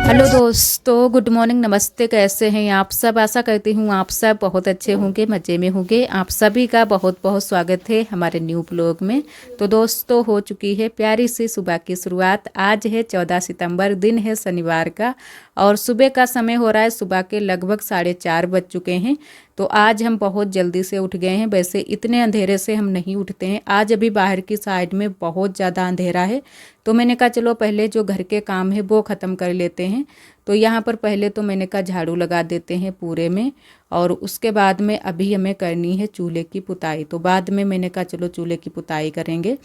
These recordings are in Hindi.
हेलो दोस्तों, गुड मॉर्निंग, नमस्ते। कैसे हैं आप सब? आशा करती हूँ आप सब बहुत अच्छे होंगे, मज़े में होंगे। आप सभी का बहुत बहुत स्वागत है हमारे न्यू ब्लॉग में। तो दोस्तों, हो चुकी है प्यारी सी सुबह की शुरुआत। आज है 14 सितंबर, दिन है शनिवार का, और सुबह का समय हो रहा है सुबह के लगभग 4:30 बज चुके हैं। तो आज हम बहुत जल्दी से उठ गए हैं। वैसे इतने अंधेरे से हम नहीं उठते हैं। आज अभी बाहर की साइड में बहुत ज़्यादा अंधेरा है, तो मैंने कहा चलो पहले जो घर के काम है वो ख़त्म कर लेते हैं। तो यहाँ पर पहले तो मैंने कहा झाड़ू लगा देते हैं पूरे में, और उसके बाद में अभी हमें करनी है चूल्हे की पुताई। तो बाद में मैंने कहा चलो चूल्हे की पुताई करेंगे।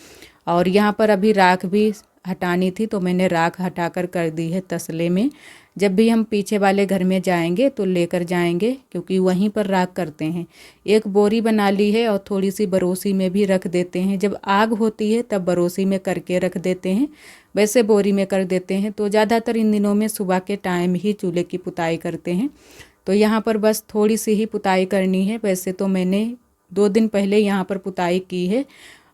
और यहाँ पर अभी राख भी हटानी थी, तो मैंने राख हटाकर कर दी है तसले में। जब भी हम पीछे वाले घर में जाएंगे तो लेकर जाएंगे, क्योंकि वहीं पर राख करते हैं। एक बोरी बना ली है और थोड़ी सी बरोसी में भी रख देते हैं। जब आग होती है तब बरोसी में करके रख देते हैं, वैसे बोरी में कर देते हैं। तो ज़्यादातर इन दिनों में सुबह के टाइम ही चूल्हे की पुताई करते हैं। तो यहाँ पर बस थोड़ी सी ही पुताई करनी है। वैसे तो मैंने 2 दिन पहले यहाँ पर पुताई की है,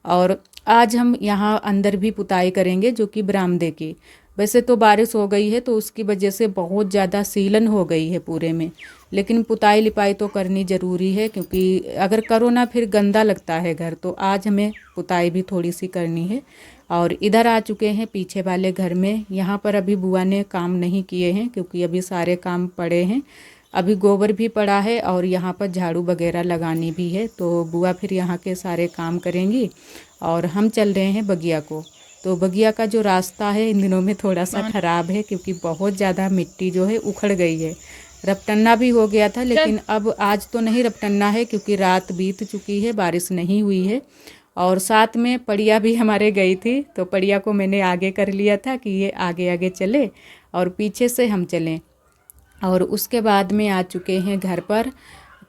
और आज हम यहाँ अंदर भी पुताई करेंगे, जो कि बरामदे की। वैसे तो बारिश हो गई है तो उसकी वजह से बहुत ज़्यादा सीलन हो गई है पूरे में, लेकिन पुताई लिपाई तो करनी ज़रूरी है, क्योंकि अगर करो ना फिर गंदा लगता है घर। तो आज हमें पुताई भी थोड़ी सी करनी है। और इधर आ चुके हैं पीछे वाले घर में। यहाँ पर अभी बुआ ने काम नहीं किए हैं, क्योंकि अभी सारे काम पड़े हैं। अभी गोबर भी पड़ा है और यहाँ पर झाड़ू वगैरह लगानी भी है। तो बुआ फिर यहाँ के सारे काम करेंगी, और हम चल रहे हैं बगिया को। तो बगिया का जो रास्ता है इन दिनों में थोड़ा सा ख़राब है, क्योंकि बहुत ज़्यादा मिट्टी जो है उखड़ गई है। रपटन्ना भी हो गया था, लेकिन अब आज तो नहीं रपटन्ना है, क्योंकि रात बीत चुकी है, बारिश नहीं हुई है। और साथ में पड़िया भी हमारे गई थी, तो पड़िया को मैंने आगे कर लिया था कि ये आगे आगे चले और पीछे से हम चलें। और उसके बाद में आ चुके हैं घर पर,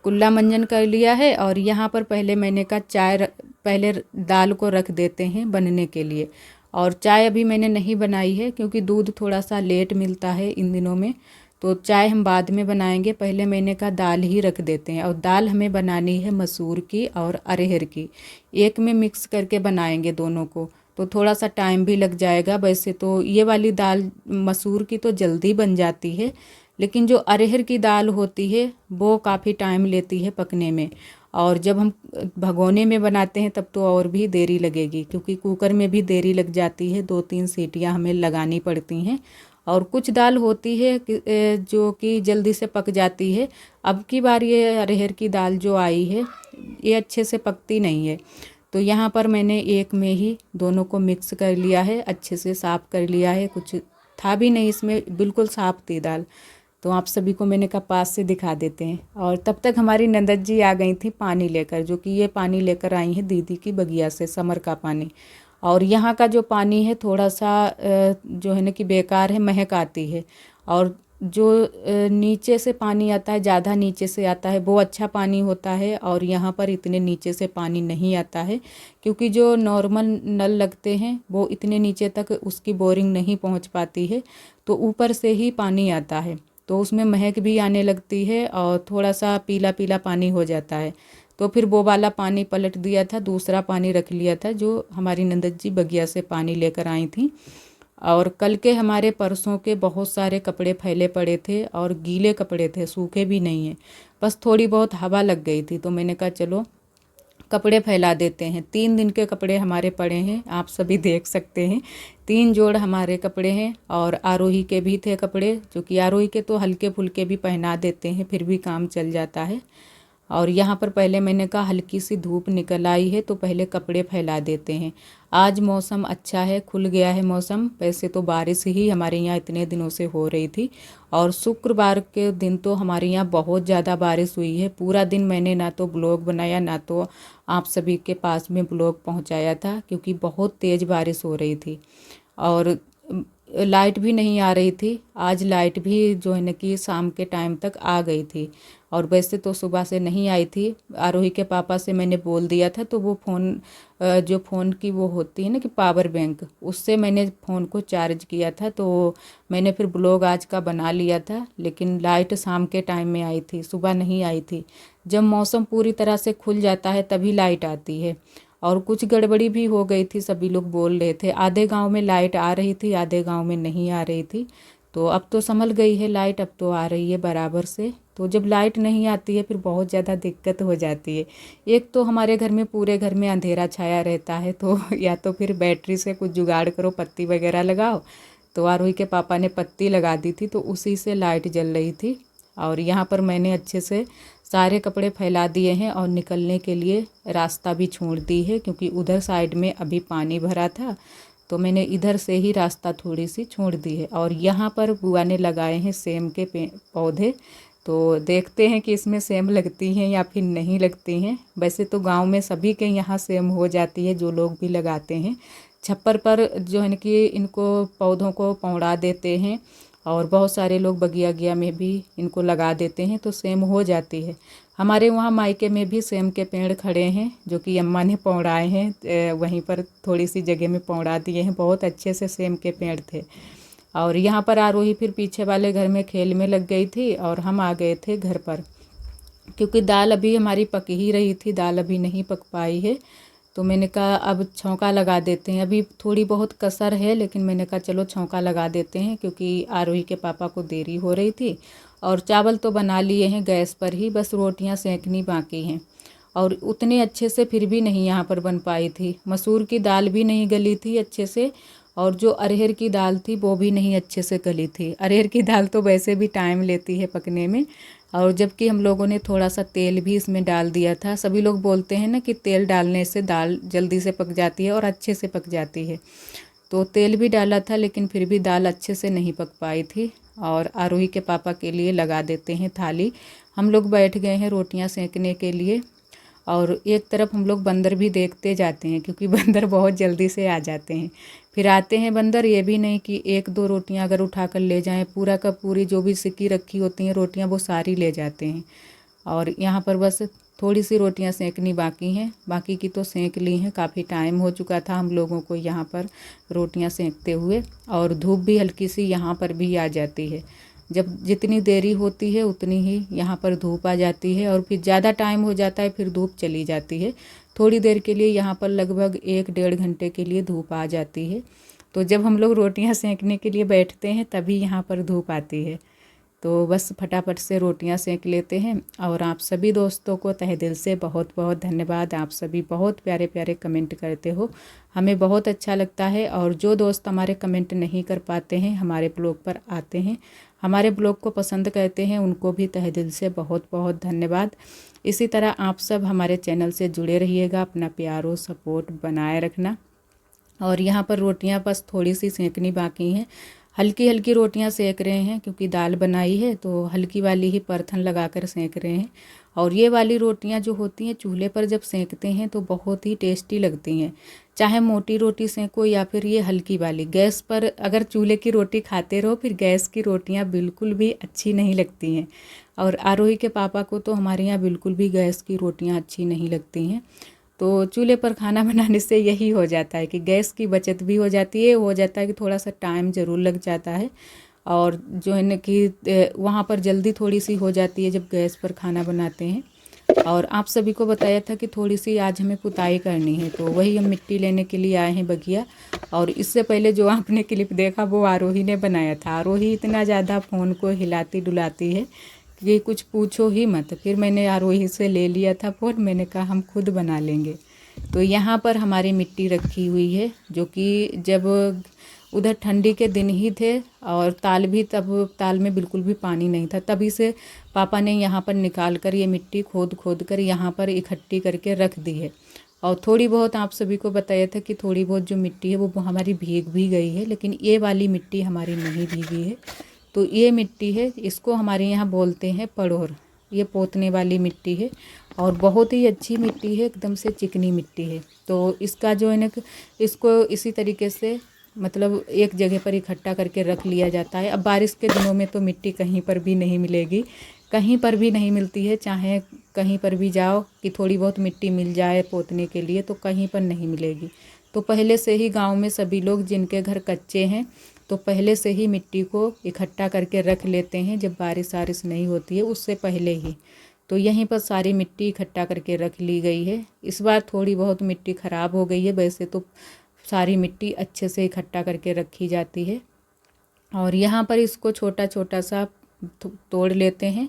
कुल्ला मंजन कर लिया है। और यहाँ पर पहले मैंने कहा पहले दाल को रख देते हैं बनने के लिए। और चाय अभी मैंने नहीं बनाई है, क्योंकि दूध थोड़ा सा लेट मिलता है इन दिनों में। तो चाय हम बाद में बनाएंगे, पहले मैंने कहा दाल ही रख देते हैं। और दाल हमें बनानी है मसूर की और अरहर की, एक में मिक्स करके बनाएंगे दोनों को। तो थोड़ा सा टाइम भी लग जाएगा। वैसे तो ये वाली दाल मसूर की तो जल्दी बन जाती है, लेकिन जो अरहर की दाल होती है वो काफ़ी टाइम लेती है पकने में। और जब हम भगोने में बनाते हैं तब तो और भी देरी लगेगी, क्योंकि कुकर में भी देरी लग जाती है, 2-3 सीटियां हमें लगानी पड़ती हैं। और कुछ दाल होती है जो कि जल्दी से पक जाती है। अब की बार ये अरहर की दाल जो आई है ये अच्छे से पकती नहीं है। तो यहाँ पर मैंने एक में ही दोनों को मिक्स कर लिया है, अच्छे से साफ़ कर लिया है। कुछ था भी नहीं इसमें, बिल्कुल साफ़ थी दाल। तो आप सभी को मैंने कहा पास से दिखा देते हैं। और तब तक हमारी नंदत जी आ गई थी पानी लेकर, जो कि ये पानी लेकर आई हैं दीदी की बगिया से, समर का पानी। और यहाँ का जो पानी है थोड़ा सा जो है ना कि बेकार है, महक आती है। और जो नीचे से पानी आता है, ज़्यादा नीचे से आता है, वो अच्छा पानी होता है। और यहाँ पर इतने नीचे से पानी नहीं आता है, क्योंकि जो नॉर्मल नल लगते हैं वो इतने नीचे तक उसकी बोरिंग नहीं पहुँच पाती है। तो ऊपर से ही पानी आता है, तो उसमें महक भी आने लगती है और थोड़ा सा पीला पीला पानी हो जाता है। तो फिर वो वाला पानी पलट दिया था, दूसरा पानी रख लिया था, जो हमारी नंदत जी बगिया से पानी लेकर आई थी। और कल के हमारे परसों के बहुत सारे कपड़े फैले पड़े थे, और गीले कपड़े थे, सूखे भी नहीं हैं। बस थोड़ी बहुत हवा लग गई थी, तो मैंने कहा चलो कपड़े फैला देते हैं। 3 दिन के कपड़े हमारे पड़े हैं, आप सभी देख सकते हैं। 3 जोड़ हमारे कपड़े हैं, और आरोही के भी थे कपड़े, जो कि आरोही के तो हल्के फुल्के भी पहना देते हैं, फिर भी काम चल जाता है। और यहाँ पर पहले मैंने कहा हल्की सी धूप निकल आई है, तो पहले कपड़े फैला देते हैं। आज मौसम अच्छा है, खुल गया है मौसम। वैसे तो बारिश ही हमारे यहाँ इतने दिनों से हो रही थी, और शुक्रवार के दिन तो हमारे यहाँ बहुत ज़्यादा बारिश हुई है। पूरा दिन मैंने ना तो ब्लॉग बनाया, ना तो आप सभी के पास में ब्लॉग पहुँचाया था, क्योंकि बहुत तेज़ बारिश हो रही थी। और लाइट भी नहीं आ रही थी। आज लाइट भी जो है ना कि शाम के टाइम तक आ गई थी, और वैसे तो सुबह से नहीं आई थी। आरोही के पापा से मैंने बोल दिया था, तो वो फ़ोन जो फ़ोन की वो होती है ना कि पावर बैंक, उससे मैंने फ़ोन को चार्ज किया था। तो मैंने फिर ब्लॉग आज का बना लिया था, लेकिन लाइट शाम के टाइम में आई थी, सुबह नहीं आई थी। जब मौसम पूरी तरह से खुल जाता है तभी लाइट आती है। और कुछ गड़बड़ी भी हो गई थी, सभी लोग बोल रहे थे। आधे गांव में लाइट आ रही थी, आधे गांव में नहीं आ रही थी। तो अब तो संभल गई है लाइट, अब तो आ रही है बराबर से। तो जब लाइट नहीं आती है फिर बहुत ज़्यादा दिक्कत हो जाती है। एक तो हमारे घर में पूरे घर में अंधेरा छाया रहता है, तो या तो फिर बैटरी से कुछ जुगाड़ करो, पत्ती वगैरह लगाओ। तो आरोही के पापा ने पत्ती लगा दी थी, तो उसी से लाइट जल रही थी। और यहाँ पर मैंने अच्छे से सारे कपड़े फैला दिए हैं और निकलने के लिए रास्ता भी छोड़ दी है, क्योंकि उधर साइड में अभी पानी भरा था, तो मैंने इधर से ही रास्ता थोड़ी सी छोड़ दी है। और यहाँ पर बुआ ने लगाए हैं सेम के पौधे, तो देखते हैं कि इसमें सेम लगती हैं या फिर नहीं लगती हैं। वैसे तो गांव में सभी के यहाँ सेम हो जाती है, जो लोग भी लगाते हैं। छप्पर पर जो है कि इनको पौधों को पौड़ा देते हैं, और बहुत सारे लोग बगिया में भी इनको लगा देते हैं, तो सेम हो जाती है। हमारे वहाँ मायके में भी सेम के पेड़ खड़े हैं, जो कि अम्मा ने पौड़ाए हैं। वहीं पर थोड़ी सी जगह में पौड़ा दिए हैं, बहुत अच्छे से सेम के पेड़ थे। और यहाँ पर आरोही फिर पीछे वाले घर में खेल में लग गई थी, और हम आ गए थे घर पर, क्योंकि दाल अभी हमारी पक ही रही थी, दाल अभी नहीं पक पाई है। तो मैंने कहा अब छौंका लगा देते हैं। अभी थोड़ी बहुत कसर है, लेकिन मैंने कहा चलो छौंका लगा देते हैं, क्योंकि आरोही के पापा को देरी हो रही थी। और चावल तो बना लिए हैं गैस पर ही, बस रोटियां सेंकनी बाकी हैं। और उतने अच्छे से फिर भी नहीं यहाँ पर बन पाई थी। मसूर की दाल भी नहीं गली थी अच्छे से, और जो अरहर की दाल थी वो भी नहीं अच्छे से गली थी। अरहर की दाल तो वैसे भी टाइम लेती है पकने में, और जबकि हम लोगों ने थोड़ा सा तेल भी इसमें डाल दिया था। सभी लोग बोलते हैं ना कि तेल डालने से दाल जल्दी से पक जाती है और अच्छे से पक जाती है। तो तेल भी डाला था, लेकिन फिर भी दाल अच्छे से नहीं पक पाई थी। और आरोही के पापा के लिए लगा देते हैं थाली। हम लोग बैठ गए हैं रोटियां सेंकने के लिए। और एक तरफ हम लोग बंदर भी देखते जाते हैं, क्योंकि बंदर बहुत जल्दी से आ जाते हैं। फिर आते हैं बंदर, ये भी नहीं कि एक दो रोटियां अगर उठा कर ले जाएं, पूरा का पूरी जो भी सिक्की रखी होती हैं रोटियां वो सारी ले जाते हैं। और यहाँ पर बस थोड़ी सी रोटियां सेंकनी बाकी हैं, बाकी की तो सेंक ली हैं। काफ़ी टाइम हो चुका था हम लोगों को यहाँ पर रोटियां सेंकते हुए। और धूप भी हल्की सी यहाँ पर भी आ जाती है। जब जितनी देरी होती है उतनी ही यहाँ पर धूप आ जाती है, और फिर ज़्यादा टाइम हो जाता है फिर धूप चली जाती है। थोड़ी देर के लिए यहाँ पर लगभग 1-1.5 घंटे के लिए धूप आ जाती है। तो जब हम लोग रोटियां सेंकने के लिए बैठते हैं तभी यहाँ पर धूप आती है। तो बस फटाफट से रोटियां सेंक लेते हैं। और आप सभी दोस्तों को तहे दिल से बहुत बहुत धन्यवाद। आप सभी बहुत प्यारे प्यारे कमेंट करते हो, हमें बहुत अच्छा लगता है। और जो दोस्त हमारे कमेंट नहीं कर पाते हैं, हमारे ब्लॉग पर आते हैं, हमारे ब्लॉग को पसंद करते हैं, उनको भी तहे दिल से बहुत बहुत धन्यवाद। इसी तरह आप सब हमारे चैनल से जुड़े रहिएगा, अपना प्यार और सपोर्ट बनाए रखना। और यहाँ पर रोटियाँ बस थोड़ी सी सेंकनी बाकी हैं। हल्की हल्की रोटियाँ सेक रहे हैं, क्योंकि दाल बनाई है तो हल्की वाली ही परथन लगा कर सेंक रहे हैं। और ये वाली रोटियाँ जो होती हैं चूल्हे पर जब सेंकते हैं तो बहुत ही टेस्टी लगती हैं। चाहे मोटी रोटी सेंको या फिर ये हल्की वाली। गैस पर अगर चूल्हे की रोटी खाते रहो फिर गैस की रोटियाँ बिल्कुल भी अच्छी नहीं लगती हैं। और आरोही के पापा को तो हमारे यहाँ बिल्कुल भी गैस की रोटियाँ अच्छी नहीं लगती हैं। तो चूल्हे पर खाना बनाने से यही हो जाता है कि गैस की बचत भी हो जाती है, हो जाता है कि थोड़ा सा टाइम ज़रूर लग जाता है। और जो है ना कि वहाँ पर जल्दी थोड़ी सी हो जाती है जब गैस पर खाना बनाते हैं। और आप सभी को बताया था कि थोड़ी सी आज हमें पुताई करनी है, तो वही हम मिट्टी लेने के लिए आए हैं बगिया। और इससे पहले जो आपने क्लिप देखा वो आरोही ने बनाया था। आरोही इतना ज़्यादा फ़ोन को हिलाती डुलाती है कि कुछ पूछो ही मत। फिर मैंने आरोही से ले लिया था फ़ोन, मैंने कहा हम खुद बना लेंगे। तो यहाँ पर हमारी मिट्टी रखी हुई है, जो कि जब उधर ठंडी के दिन ही थे और ताल भी, तब ताल में बिल्कुल भी पानी नहीं था, तभी से पापा ने यहाँ पर निकाल कर ये मिट्टी खोद खोद कर यहाँ पर इकट्ठी करके रख दी है। और थोड़ी बहुत आप सभी को बताया था कि थोड़ी बहुत जो मिट्टी है वो हमारी भीग भी गई है, लेकिन ये वाली मिट्टी हमारी नहीं भीगी है। तो ये मिट्टी है, इसको हमारे यहाँ बोलते हैं पड़ोर। ये पोतने वाली मिट्टी है और बहुत ही अच्छी मिट्टी है, एकदम से चिकनी मिट्टी है। तो इसका जो है ना, इसको इसी तरीके से मतलब एक जगह पर इकट्ठा करके रख लिया जाता है। अब बारिश के दिनों में तो मिट्टी कहीं पर भी नहीं मिलेगी, कहीं पर भी नहीं मिलती है। चाहे कहीं पर भी जाओ कि थोड़ी बहुत मिट्टी मिल जाए पोतने के लिए, तो कहीं पर नहीं मिलेगी। तो पहले से ही गांव में सभी लोग जिनके घर कच्चे हैं तो पहले से ही मिट्टी को इकट्ठा करके रख लेते हैं, जब बारिश वारिश नहीं होती है उससे पहले ही। तो यहीं पर सारी मिट्टी इकट्ठा करके रख ली गई है। इस बार थोड़ी बहुत मिट्टी ख़राब हो गई है, वैसे तो सारी मिट्टी अच्छे से इकट्ठा करके रखी जाती है। और यहाँ पर इसको छोटा छोटा सा तोड़ लेते हैं।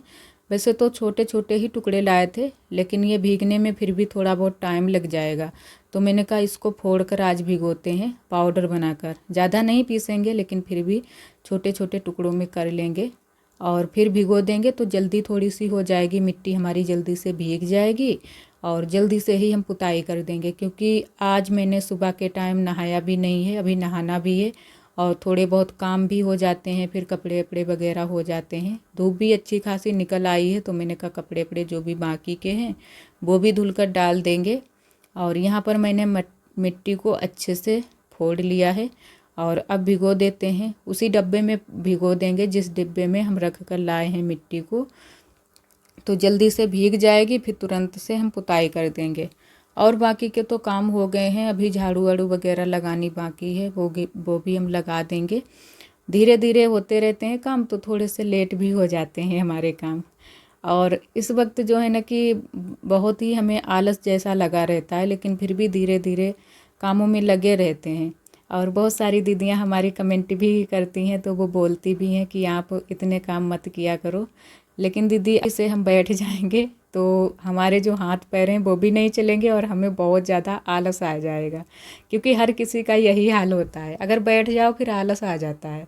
वैसे तो छोटे छोटे ही टुकड़े लाए थे, लेकिन ये भीगने में फिर भी थोड़ा बहुत टाइम लग जाएगा, तो मैंने कहा इसको फोड़ कर आज भिगोते हैं पाउडर बनाकर। ज़्यादा नहीं पीसेंगे, लेकिन फिर भी छोटे छोटे टुकड़ों में कर लेंगे और फिर भिगो देंगे तो जल्दी थोड़ी सी हो जाएगी, मिट्टी हमारी जल्दी से भीग जाएगी और जल्दी से ही हम पुताई कर देंगे। क्योंकि आज मैंने सुबह के टाइम नहाया भी नहीं है, अभी नहाना भी है और थोड़े बहुत काम भी हो जाते हैं, फिर कपड़े वपड़े वगैरह हो जाते हैं। धूप भी अच्छी खासी निकल आई है, तो मैंने कहा कपड़े वपड़े जो भी बाकी के हैं वो भी धुल कर डाल देंगे। और यहाँ पर मैंने मिट्टी को अच्छे से फोड़ लिया है और अब भिगो देते हैं। उसी डब्बे में भिगो देंगे जिस डिब्बे में हम रख कर लाए हैं मिट्टी को, तो जल्दी से भीग जाएगी, फिर तुरंत से हम पुताई कर देंगे। और बाकी के तो काम हो गए हैं, अभी झाड़ू वाड़ू वगैरह लगानी बाकी है, वो भी हम लगा देंगे। धीरे धीरे होते रहते हैं काम, तो थोड़े से लेट भी हो जाते हैं हमारे काम। और इस वक्त जो है ना कि बहुत ही हमें आलस जैसा लगा रहता है, लेकिन फिर भी धीरे धीरे कामों में लगे रहते हैं। और बहुत सारी दीदियां हमारी कमेंट भी करती हैं, तो वो बोलती भी हैं कि आप इतने काम मत किया करो। लेकिन दीदी ऐसे हम बैठ जाएंगे तो हमारे जो हाथ पैर हैं वो भी नहीं चलेंगे और हमें बहुत ज़्यादा आलस आ जाएगा। क्योंकि हर किसी का यही हाल होता है, अगर बैठ जाओ फिर आलस आ जाता है।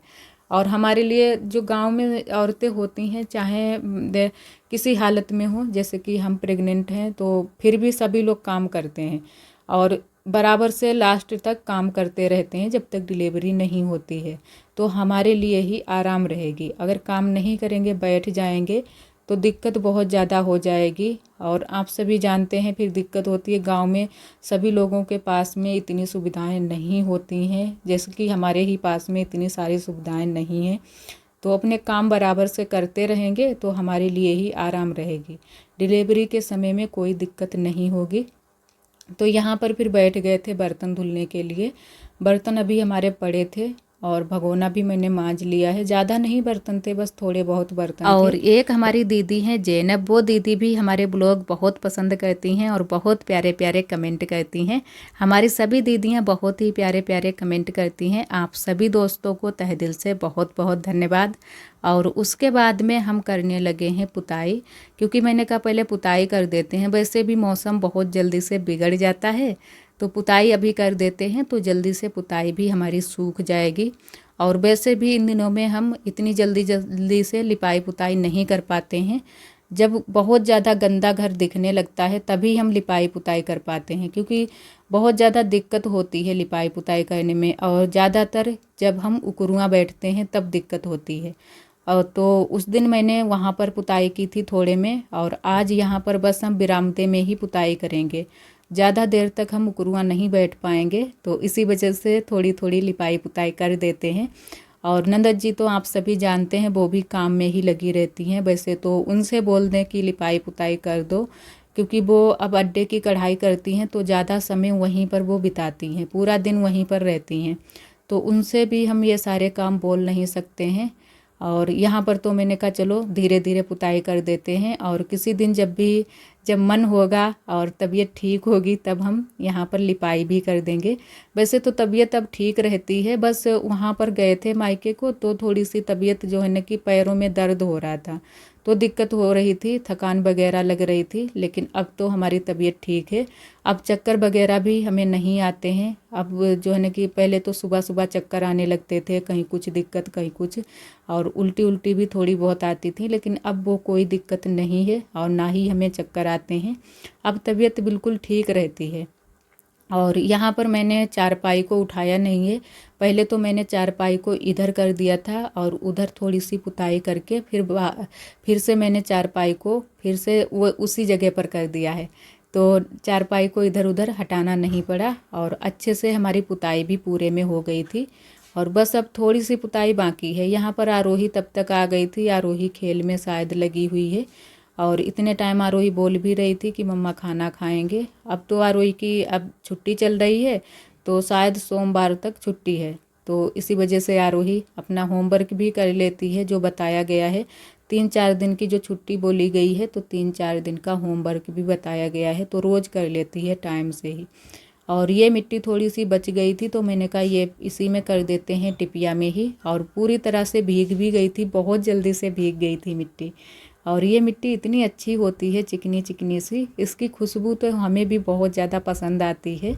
और हमारे लिए जो गांव में औरतें होती हैं, चाहे किसी हालत में हो, जैसे कि हम प्रेग्नेंट हैं, तो फिर भी सभी लोग काम करते हैं और बराबर से लास्ट तक काम करते रहते हैं जब तक डिलीवरी नहीं होती है। तो हमारे लिए ही आराम रहेगी। अगर काम नहीं करेंगे, बैठ जाएंगे, तो दिक्कत बहुत ज़्यादा हो जाएगी। और आप सभी जानते हैं फिर दिक्कत होती है, गांव में सभी लोगों के पास में इतनी सुविधाएं नहीं होती हैं, जैसे कि हमारे ही पास में इतनी सारी सुविधाएं नहीं हैं। तो अपने काम बराबर से करते रहेंगे तो हमारे लिए ही आराम रहेगी, डिलीवरी के समय में कोई दिक्कत नहीं होगी। तो यहाँ पर फिर बैठ गए थे बर्तन धुलने के लिए। बर्तन अभी हमारे पड़े थे और भगोना भी मैंने मांज लिया है। ज़्यादा नहीं बर्तन थे, बस थोड़े बहुत बर्तन थे। और एक हमारी दीदी हैं जैनब, वो दीदी भी हमारे ब्लॉग बहुत पसंद करती हैं और बहुत प्यारे प्यारे कमेंट करती हैं। हमारी सभी दीदियां बहुत ही प्यारे प्यारे कमेंट करती हैं। आप सभी दोस्तों को तहे दिल से बहुत बहुत धन्यवाद। और उसके बाद में हम करने लगे हैं पुताई, क्योंकि मैंने कहा पहले पुताई कर देते हैं। वैसे भी मौसम बहुत जल्दी से बिगड़ जाता है, तो पुताई अभी कर देते हैं तो जल्दी से पुताई भी हमारी सूख जाएगी। और वैसे भी इन दिनों में हम इतनी जल्दी से लिपाई पुताई नहीं कर पाते हैं। जब बहुत ज़्यादा गंदा घर दिखने लगता है तभी हम लिपाई पुताई कर पाते हैं, क्योंकि बहुत ज़्यादा दिक्कत होती है लिपाई पुताई करने में। और ज़्यादातर जब हम उकरुआं बैठते हैं तब दिक्कत होती है। और तो उस दिन मैंने वहाँ पर पुताई की थी थोड़े में, और आज यहाँ पर बस हम बिरामते में ही पुताई करेंगे। ज़्यादा देर तक हम उकरुआं नहीं बैठ पाएंगे, तो इसी वजह से थोड़ी थोड़ी लिपाई पुताई कर देते हैं। और नंदत जी तो आप सभी जानते हैं वो भी काम में ही लगी रहती हैं। वैसे तो उनसे बोल दें कि लिपाई पुताई कर दो, क्योंकि वो अब अड्डे की कढ़ाई करती हैं तो ज़्यादा समय वहीं पर वो बिताती हैं, पूरा दिन वहीं पर रहती हैं। तो उनसे भी हम ये सारे काम बोल नहीं सकते हैं। और यहाँ पर तो मैंने कहा चलो धीरे धीरे पुताई कर देते हैं, और किसी दिन जब मन होगा और तबीयत ठीक होगी तब हम यहाँ पर लिपाई भी कर देंगे। वैसे तो तबीयत अब ठीक रहती है, बस वहाँ पर गए थे मायके को तो थोड़ी सी तबीयत जो है ना कि पैरों में दर्द हो रहा था, तो दिक्कत हो रही थी, थकान वगैरह लग रही थी। लेकिन अब तो हमारी तबीयत ठीक है, अब चक्कर वगैरह भी हमें नहीं आते हैं। अब जो है ना कि पहले तो सुबह सुबह चक्कर आने लगते थे, कहीं कुछ दिक्कत कहीं कुछ, और उल्टी भी थोड़ी बहुत आती थी, लेकिन अब वो कोई दिक्कत नहीं है और ना ही हमें चक्कर आते हैं। अब तबीयत बिल्कुल ठीक रहती है। और यहाँ पर मैंने चारपाई को उठाया नहीं है, पहले तो मैंने चारपाई को इधर कर दिया था और उधर थोड़ी सी पुताई करके फिर से मैंने चारपाई को फिर से वो उसी जगह पर कर दिया है। तो चारपाई को इधर उधर हटाना नहीं पड़ा और अच्छे से हमारी पुताई भी पूरे में हो गई थी। और बस अब थोड़ी सी पुताई बाकी है। यहाँ पर आरोही तब तक आ गई थी, आरोही खेल में शायद लगी हुई है। और इतने टाइम आरोही बोल भी रही थी कि मम्मा खाना खाएंगे। अब तो आरोही की अब छुट्टी चल रही है, तो शायद सोमवार तक छुट्टी है, तो इसी वजह से आरोही अपना होमवर्क भी कर लेती है जो बताया गया है। 3-4 दिन की जो छुट्टी बोली गई है, तो 3-4 दिन का होमवर्क भी बताया गया है, तो रोज़ कर लेती है टाइम से ही। और ये मिट्टी थोड़ी सी बच गई थी तो मैंने कहा ये इसी में कर देते हैं टिपिया में ही। और पूरी तरह से भीग भी गई थी, बहुत जल्दी से भीग गई थी मिट्टी। और ये मिट्टी इतनी अच्छी होती है, चिकनी चिकनी सी, इसकी खुशबू तो हमें भी बहुत ज़्यादा पसंद आती है।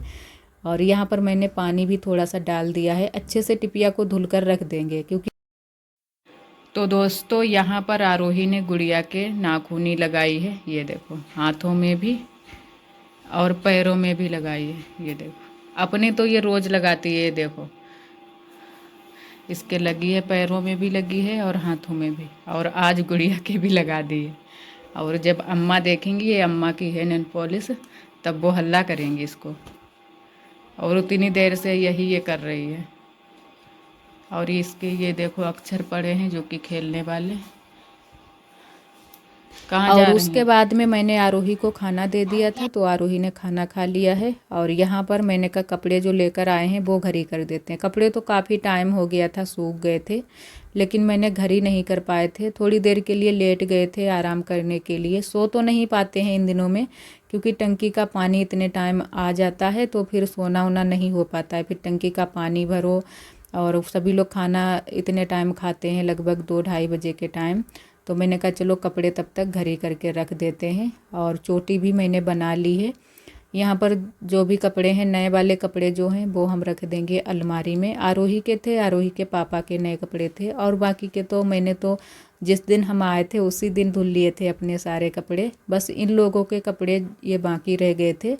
और यहाँ पर मैंने पानी भी थोड़ा सा डाल दिया है, अच्छे से टिपिया को धुल कर रख देंगे क्योंकि। तो दोस्तों यहाँ पर आरोही ने गुड़िया के नाखूनी लगाई है, ये देखो, हाथों में भी और पैरों में भी लगाई है, ये देखो। अपने तो ये रोज़ लगाती है, ये देखो, इसके लगी है, पैरों में भी लगी है और हाथों में भी, और आज गुड़िया के भी लगा दी है। और जब अम्मा देखेंगी ये अम्मा की है नेल पॉलिश, तब वो हल्ला करेंगी इसको। और उतनी देर से यही ये कर रही है। और इसके ये देखो अक्षर पड़े हैं जो कि खेलने वाले। कहाँ जा और रही उसके हैं? बाद में मैंने आरोही को खाना दे दिया था, तो आरोही ने खाना खा लिया है। और यहाँ पर मैंने कहा कपड़े जो लेकर आए हैं वो घर ही कर देते हैं। कपड़े तो काफ़ी टाइम हो गया था, सूख गए थे, लेकिन मैंने घर ही नहीं कर पाए थे। थोड़ी देर के लिए लेट गए थे आराम करने के लिए। सो तो नहीं पाते हैं इन दिनों में, क्योंकि टंकी का पानी इतने टाइम आ जाता है तो फिर सोना वोना नहीं हो पाता है। फिर टंकी का पानी भरो, और सभी लोग खाना इतने टाइम खाते हैं, लगभग 2-2:30 बजे के टाइम। तो मैंने कहा चलो कपड़े तब तक घर ही करके रख देते हैं। और चोटी भी मैंने बना ली है। यहाँ पर जो भी कपड़े हैं, नए वाले कपड़े जो हैं वो हम रख देंगे अलमारी में। आरोही के थे, आरोही के पापा के नए कपड़े थे, और बाकी के तो मैंने तो जिस दिन हम आए थे उसी दिन धुल लिए थे अपने सारे कपड़े। बस इन लोगों के कपड़े ये बाकी रह गए थे।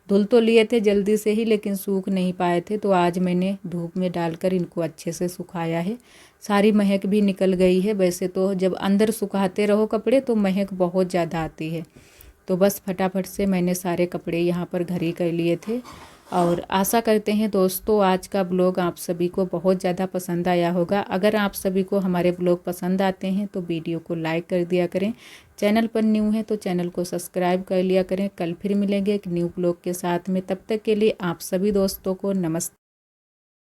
धुल तो लिए थे जल्दी से ही, लेकिन सूख नहीं पाए थे, तो आज मैंने धूप में डालकर इनको अच्छे से सुखाया है। सारी महक भी निकल गई है। वैसे तो जब अंदर सुखाते रहो कपड़े तो महक बहुत ज़्यादा आती है। तो बस फटाफट से मैंने सारे कपड़े यहाँ पर घर ही कर लिए थे। और आशा करते हैं दोस्तों आज का ब्लॉग आप सभी को बहुत ज़्यादा पसंद आया होगा। अगर आप सभी को हमारे ब्लॉग पसंद आते हैं तो वीडियो को लाइक कर दिया करें। चैनल पर न्यू है तो चैनल को सब्सक्राइब कर लिया करें। कल फिर मिलेंगे एक न्यू ब्लॉग के साथ में, तब तक के लिए आप सभी दोस्तों को नमस्ते।